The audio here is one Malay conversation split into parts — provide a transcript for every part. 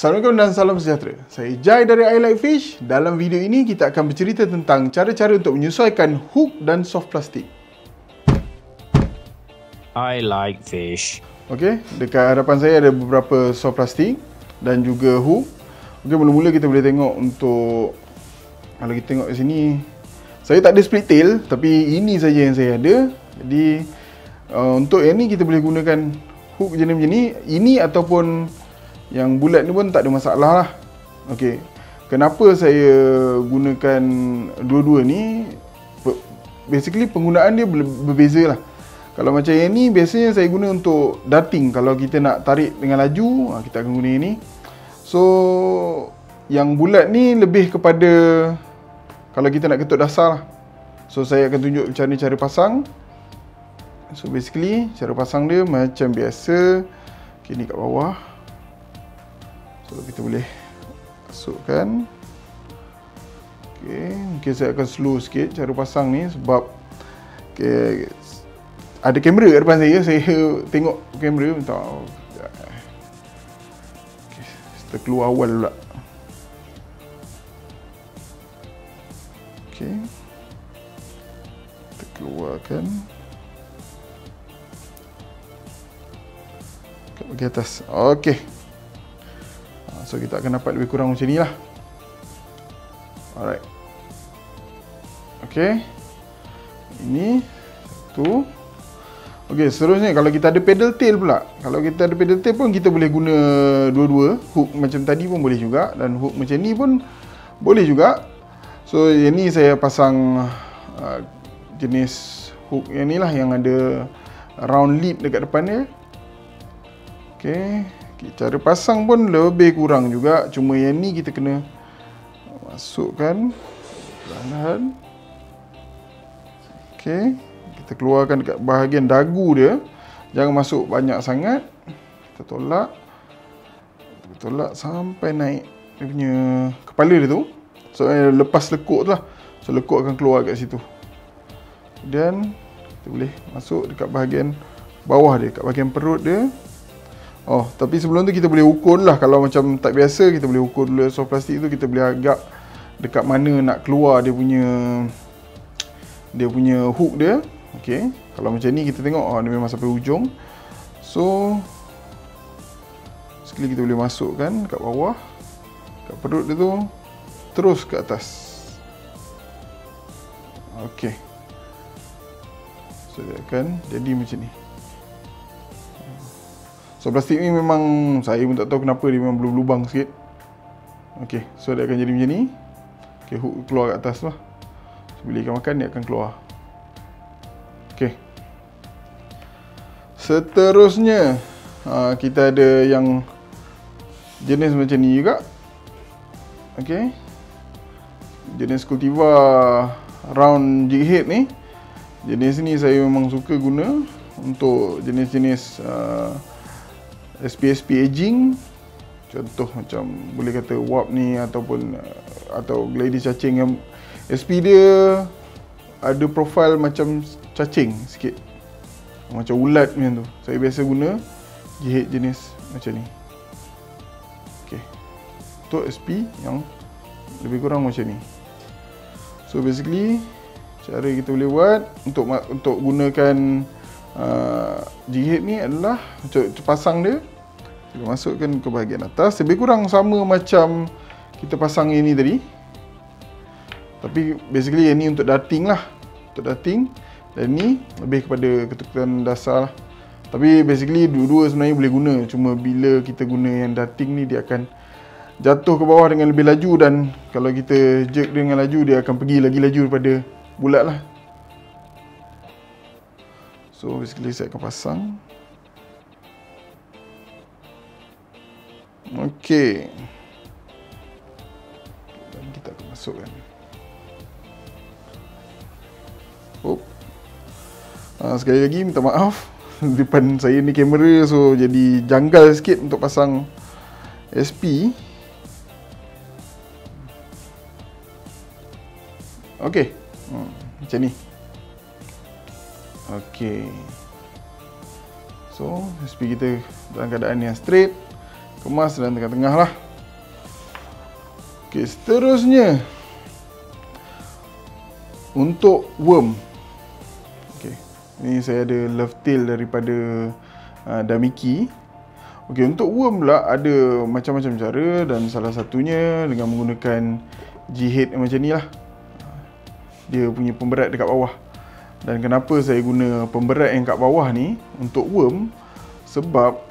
Assalamualaikum dan salam sejahtera. Saya Jai dari I Like Fish. Dalam video ini kita akan bercerita tentang cara-cara untuk menyesuaikan hook dan soft plastik. I like fish. Okey, dekat hadapan saya ada beberapa soft plastik dan juga hook. Okey, mula-mula kita boleh tengok untuk, kalau kita tengok di sini, saya tak ada split tail, tapi ini saja yang saya ada. Jadi untuk yang ni kita boleh gunakan hook jenis macam ni. Ini ataupun yang bulat ni pun tak ada masalah lah. Okey, kenapa saya gunakan dua-dua ni? Basically penggunaan dia berbeza lah. Kalau macam yang ni biasanya saya guna untuk darting. Kalau kita nak tarik dengan laju, kita akan guna yang ni. So yang bulat ni lebih kepada kalau kita nak ketuk dasar lah. So saya akan tunjuk macam ni cara pasang. So basically cara pasang dia macam biasa. Okay, ni kat bawah. So kita boleh masukkan. Okay, mungkin saya akan slow sikit cara pasang ni sebab okay, ada kamera kat depan saya. Saya tengok kamera. Okay, kita keluar awal pula. Okay, kita keluarkan kat bahagian atas. Okay, so kita akan dapat lebih kurang macam ni lah. Alright. Okay, ini satu. Okay, seterusnya kalau kita ada pedal tail pula. Kalau kita ada pedal tail pun kita boleh guna dua-dua. Hook macam tadi pun boleh juga, dan hook macam ni pun boleh juga. So yang ni saya pasang jenis hook yang ni lah, yang ada round lip dekat depan dia. Okay, cara pasang pun lebih kurang juga. Cuma yang ni kita kena masukkan perlahan. Okay, kita keluarkan dekat bahagian dagu dia. Jangan masuk banyak sangat. Kita tolak. Kita tolak sampai naik dia punya kepala dia tu. So lepas lekuk tu lah. So lekuk akan keluar kat situ. Dan kita boleh masuk dekat bahagian bawah dia, kat bahagian perut dia. Oh, tapi sebelum tu kita boleh ukur lah. Kalau macam tak biasa, kita boleh ukur dulu soft plastik tu. Kita boleh agak dekat mana nak keluar dia punya hook dia. Okey, kalau macam ni kita tengok, dia memang sampai hujung. So sekali kita boleh masukkan kat bawah, kat perut dia tu, terus ke atas. Okey, so dia akan jadi macam ni. So plastik ni memang saya pun tak tahu kenapa dia memang berlubang sikit. Okey, so dia akan jadi macam ni. Okey, hook keluar kat atas lah. So, bila ikan makan dia akan keluar. Okey. Seterusnya kita ada yang jenis macam ni juga. Okey. Jenis cultivar round jig head ni. Jenis ni saya memang suka guna untuk jenis-jenis SP aging. Contoh macam boleh kata warp ni ataupun atau gladius cacing yang SP dia ada profil macam cacing sikit, macam ulat macam tu. Saya biasa guna jihad jenis macam ni. Okey, untuk SP yang lebih kurang macam ni. So basically cara kita boleh buat untuk gunakan jihad ni adalah untuk pasang dia. Kita masukkan ke bahagian atas. Lebih kurang sama macam kita pasang yang ni tadi. Tapi basically yang ni untuk darting lah. Untuk darting. Dan ni lebih kepada ketukan dasar lah. Tapi basically dua-dua sebenarnya boleh guna. Cuma bila kita guna yang darting ni, dia akan jatuh ke bawah dengan lebih laju. Dan kalau kita jerk dengan laju, dia akan pergi lagi laju daripada bulat lah. So basically saya akan pasang. Okey, dan kita akan masukkan. Sekali lagi minta maaf, depan saya ni kamera, so jadi janggal sikit untuk pasang SP. Okey, macam ni. Okey, so SP kita dalam keadaan yang straight, kemas dalam tengah-tengah lah. Okey, seterusnya untuk worm. Okey, ni saya ada love tail daripada Damiki. Okey, untuk worm pula ada macam-macam cara, dan salah satunya dengan menggunakan G-head macam ni lah. Dia punya pemberat dekat bawah. Dan kenapa saya guna pemberat yang kat bawah ni untuk worm? Sebab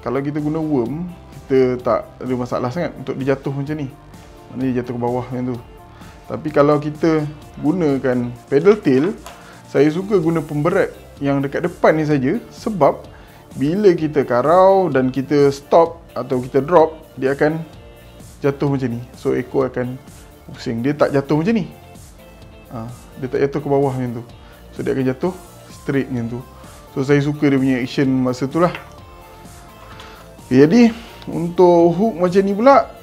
kalau kita guna worm, kita tak ada masalah sangat untuk dia jatuh macam ni. Dia jatuh ke bawah macam tu. Tapi kalau kita gunakan pedal tail, saya suka guna pemberat yang dekat depan ni saja. Sebab bila kita karau dan kita stop atau kita drop, dia akan jatuh macam ni. So ekor akan pusing. Dia tak jatuh macam ni. Dia tak jatuh ke bawah macam tu. So dia akan jatuh straight macam tu. So saya suka dia punya action masa tu lah. Okay, jadi untuk hook macam ni pula,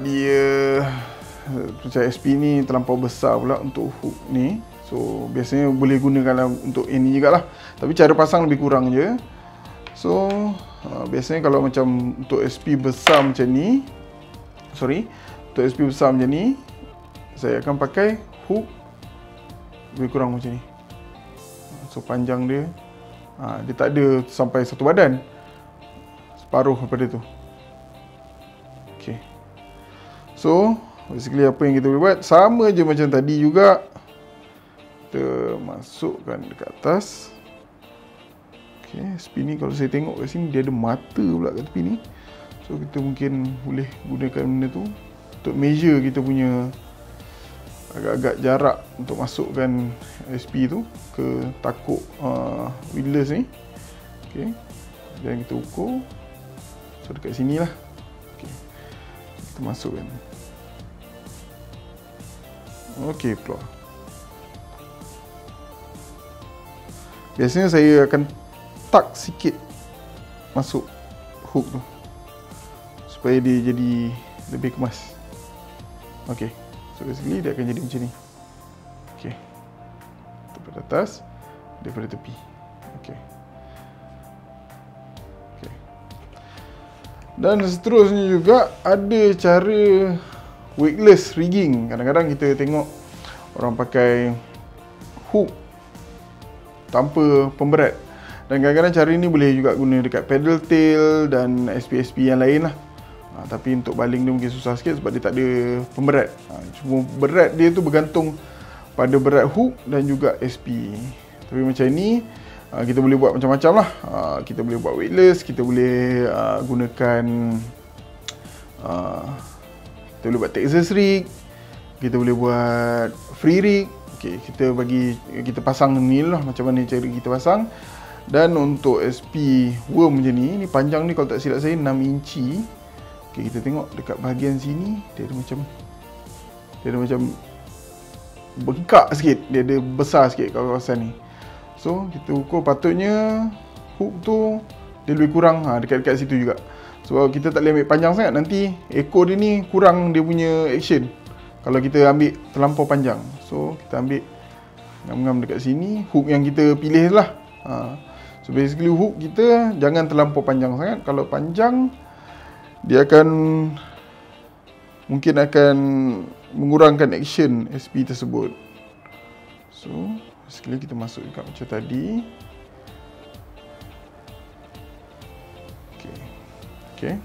dia macam SP ni terlampau besar pula untuk hook ni. So biasanya boleh gunakan untuk ini jugalah. Tapi cara pasang lebih kurang je. So biasanya kalau macam untuk SP besar macam ni, untuk SP besar macam ni, saya akan pakai hook lebih kurang macam ni. So panjang dia, dia tak ada sampai satu badan, separuh daripada tu. Okay. So basically apa yang kita boleh buat sama je macam tadi juga. Kita masukkan dekat atas. Okay, SP ni kalau saya tengok kat sini dia ada mata pula kat tepi ni. So kita mungkin boleh gunakan benda tu untuk measure kita punya agak-agak jarak untuk masukkan SP tu ke takuk wheelers ni. Okay, dan kita ukur. So dekat sini lah. Okay, kita masukkan. Okay, keluar. Biasanya saya akan tak sikit masuk hook tu supaya dia jadi lebih kemas. Okay, so basically dia akan jadi macam ni. Okay, daripada atas, daripada tepi. Okay. Okay. Dan seterusnya juga ada cara weightless rigging. Kadang-kadang kita tengok orang pakai hook tanpa pemberat. Dan kadang-kadang cara ni boleh juga guna dekat pedal tail dan SP-SP yang lain lah. Tapi untuk baling dia mungkin susah sikit sebab dia tak ada pemberat. Cuma berat dia tu bergantung pada berat hook dan juga SP. Tapi macam ni kita boleh buat macam-macam lah. Kita boleh buat weightless, kita boleh gunakan kita boleh buat Texas rig, kita boleh buat free rig. Okay, kita pasang ni lah macam mana cara kita pasang. Dan untuk SP worm macam ni panjang ni kalau tak silap saya 6 inci. Okay, kita tengok dekat bahagian sini dia ada macam bengkak sikit, dia ada besar sikit kawasan ni. So kita ukur patutnya hook tu dia lebih kurang dekat-dekat situ juga. Sebab kita tak boleh ambil panjang sangat, nanti ekor dia ni kurang dia punya action kalau kita ambil terlampau panjang. So kita ambil ngam-ngam dekat sini, hook yang kita pilih lah. So basically hook kita jangan terlampau panjang sangat. Kalau panjang dia mungkin akan mengurangkan action SP tersebut. So basically kita masuk dekat macam tadi. Okay,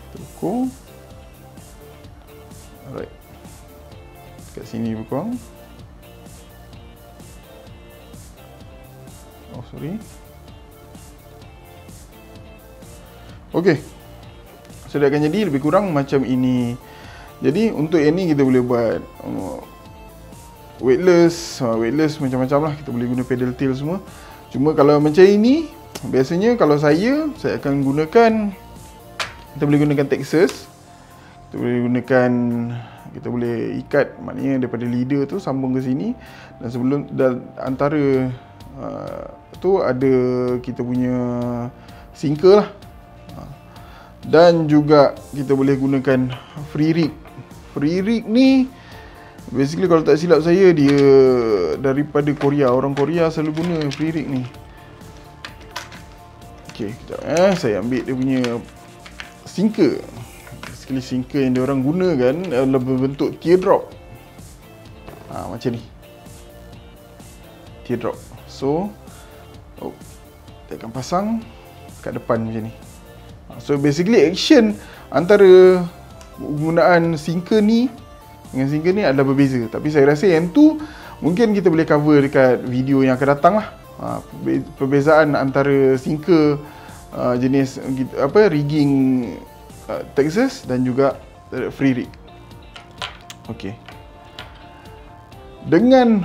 kita ukur. Alright, kat sini lebih kurang. Oh sorry. Okay, so dia akan jadi lebih kurang macam ini. Jadi untuk yang ni kita boleh buat weightless macam-macam lah. Kita boleh guna pedal tail semua. Cuma kalau macam ini, biasanya kalau saya akan gunakan, kita boleh gunakan Texas. Kita boleh ikat, maknanya daripada leader tu sambung ke sini. Dan antara tu ada kita punya sinker lah. Dan juga kita boleh gunakan free rig. Free rig ni basically kalau tak silap saya dia daripada Korea. Orang Korea selalu guna free rig ni. Okay, kejap saya ambil dia punya sinker. basically sinker yang diorang gunakan adalah berbentuk teardrop. Macam ni. Teardrop. So, dia akan pasang kat depan macam ni. So basically action antara penggunaan sinker ni dengan sinker ni adalah berbeza. Tapi saya rasa yang tu mungkin kita boleh cover dekat video yang akan datang lah. Perbezaan antara sinker jenis rigging Texas dan juga free rig. Okey. Dengan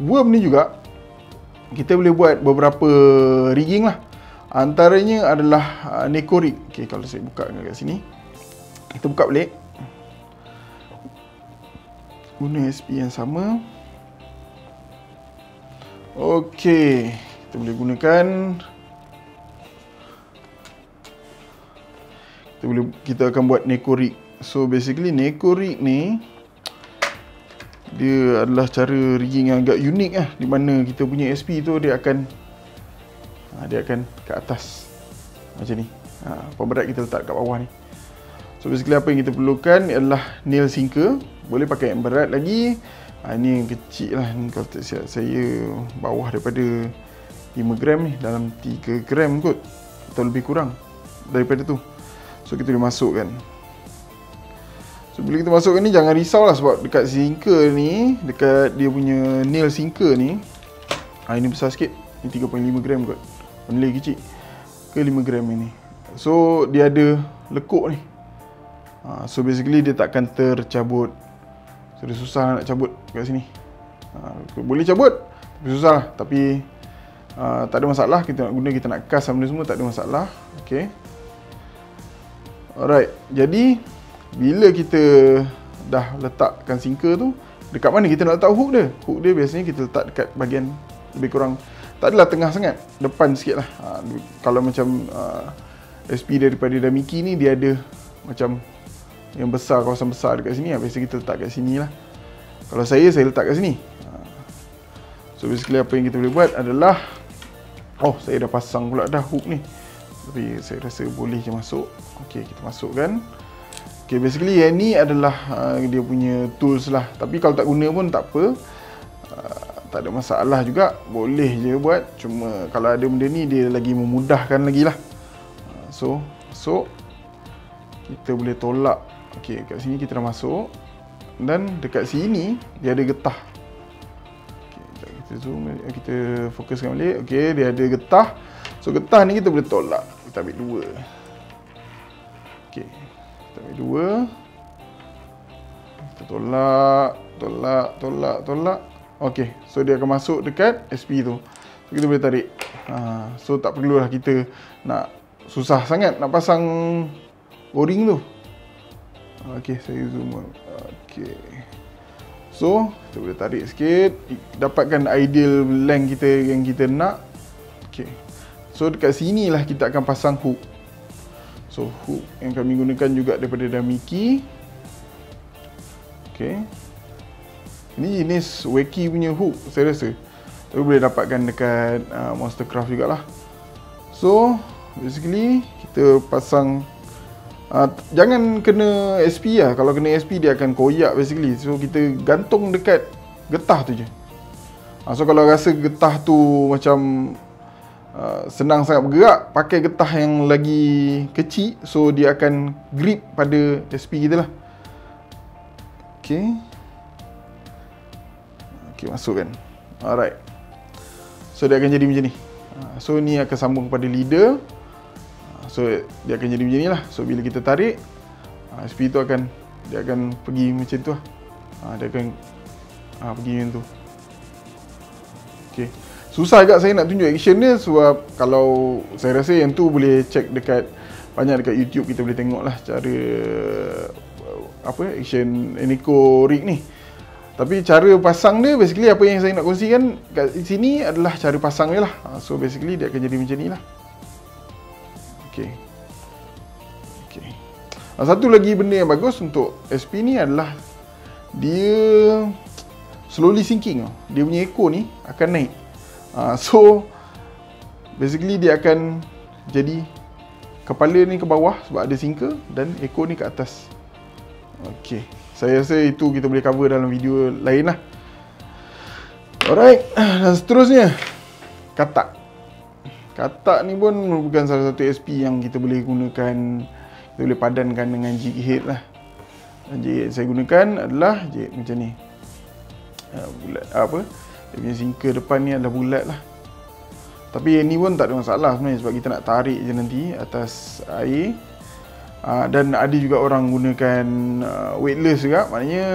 worm ni juga kita boleh buat beberapa rigging lah. Antaranya adalah Neko rig. Okey, kalau saya buka kat sini, kita buka balik. Guna SP yang sama. Okey, kita boleh gunakan, kita akan buat Neko rig. So basically Neko rig ni dia adalah cara rigging yang agak unik lah, di mana kita punya SP tu dia akan ke atas macam ni. Pemberat kita letak kat bawah ni. So basically apa yang kita perlukan ialah nail sinker. Boleh pakai yang berat lagi. Ini yang kecil lah, ni kalau tak silap saya bawah daripada 5 gram ni, dalam 3 gram kot atau lebih kurang daripada tu. So kita boleh masukkan. So bila kita masukkan ni, jangan risau lah, sebab dekat sinker ni, dekat dia punya nail sinker ni, ini besar sikit, ni 3.5 gram kot, nilai kecil ke 5 gram ini. So dia ada lekuk ni. So basically dia takkan tercabut. So dia susah nak cabut kat sini. Boleh cabut, tapi susah lah. Tapi tak ada masalah, kita nak guna, kita nak kas benda semua, tak ada masalah. Okay. Alright, jadi bila kita dah letakkan sinker tu, dekat mana kita nak letak hook dia? Hook dia biasanya kita letak dekat bahagian lebih kurang, tak adalah tengah sangat, depan sikit lah. Kalau macam SP daripada Damiki ni, dia ada macam yang besar, kawasan besar dekat sini, biasa kita letak kat sini lah. Kalau saya letak kat sini. So basically apa yang kita boleh buat adalah, saya dah pasang pula dah hook ni, tapi saya rasa boleh je masuk. Ok, kita masukkan. Ok, basically yang ni adalah dia punya tools lah. Tapi kalau tak guna pun tak apa, tak ada masalah juga, boleh je buat. Cuma kalau ada benda ni, dia lagi memudahkan lagi lah. So masuk, kita boleh tolak. Ok, kat sini kita dah masuk, dan dekat sini dia ada getah. Okay, kita zoom, kita fokuskan balik. Ok, dia ada getah. So getah ni kita boleh tolak. Kita ambil dua. Ok, kita ambil dua. Kita tolak. Ok, so dia akan masuk dekat SP tu. So kita boleh tarik. So tak perlulah kita nak susah sangat nak pasang o-ring tu. Ok, saya zoom. Ok, so kita boleh tarik sikit, dapatkan ideal length kita yang kita nak. Ok, so dekat sini lah kita akan pasang hook. So hook yang kami gunakan juga daripada Damiki. Ok, ini jenis wacky punya hook saya rasa, tapi boleh dapatkan dekat Monstercraft jugalah. So basically kita pasang, jangan kena SP lah. Kalau kena SP dia akan koyak basically. So kita gantung dekat getah tu je. So kalau rasa getah tu macam senang sangat bergerak, pakai getah yang lagi kecil, so dia akan grip pada SP kita lah. Okay, masukkan. Alright, so dia akan jadi macam ni. So ni akan sambung kepada leader. So dia akan jadi macam ni lah. So bila kita tarik, SP tu dia akan pergi macam tu lah. Dia akan pergi macam tu. Okay, susah agak saya nak tunjuk action dia, sebab kalau saya rasa yang tu boleh check banyak dekat YouTube, kita boleh tengok lah cara action Neko rig ni. Tapi cara pasang dia, basically apa yang saya nak kongsikan kat sini adalah cara pasang dia lah. So basically dia akan jadi macam ni lah. Okay. Satu lagi benda yang bagus untuk SP ni adalah dia slowly sinking. Dia punya echo ni akan naik. So basically dia akan jadi kepala ni ke bawah sebab ada sinker, dan echo ni ke atas. Okey, saya rasa itu kita boleh cover dalam video lain lah. Alright, dan seterusnya katak. Katak ni pun merupakan salah satu SP yang kita boleh gunakan, kita boleh padankan dengan jig head lah. Dan jig head saya gunakan adalah jig macam ni. Bulat apa? Dia punya sinker depan ni adalah bulat lah. Tapi yang ni pun tak ada masalah sebenarnya sebab kita nak tarik je nanti atas air. Dan ada juga orang gunakan weightless juga, maknanya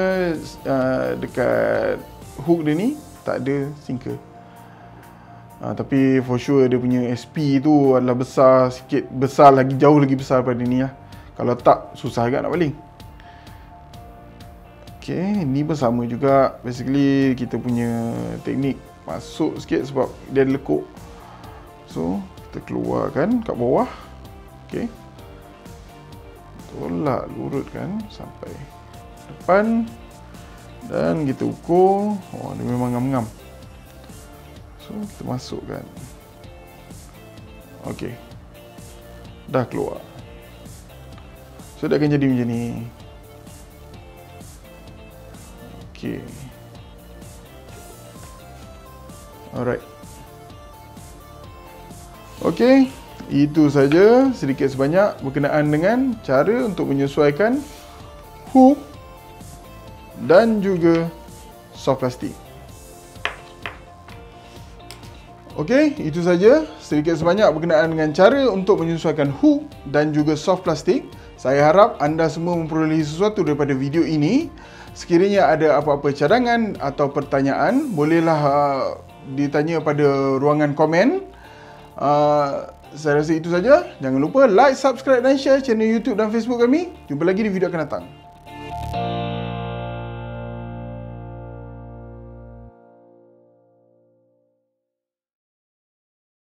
dekat hook dia ni tak ada sinker. Tapi for sure dia punya SP tu adalah besar sikit, besar lagi, jauh lagi besar daripada ni lah. Kalau tak, susah agak nak baling. Okay, ni pun sama juga. Basically kita punya teknik masuk sikit sebab dia ada lekuk. So kita keluarkan kat bawah. Okay, tolak lurutkan sampai depan. Dan kita ukur. Oh, dia memang ngam-ngam. So kita masukkan. Okay, dah keluar. So dia akan jadi macam ni. Okay, alright. Okay, itu saja sedikit sebanyak berkenaan dengan cara untuk menyesuaikan hook dan juga soft plastik. Okey, itu saja sedikit sebanyak berkenaan dengan cara untuk menyesuaikan hook dan juga soft plastik. Saya harap anda semua memperolehi sesuatu daripada video ini. Sekiranya ada apa-apa cadangan atau pertanyaan, bolehlah ditanya pada ruangan komen. Saya rasa itu saja. Jangan lupa like, subscribe dan share channel YouTube dan Facebook kami. Jumpa lagi di video akan datang.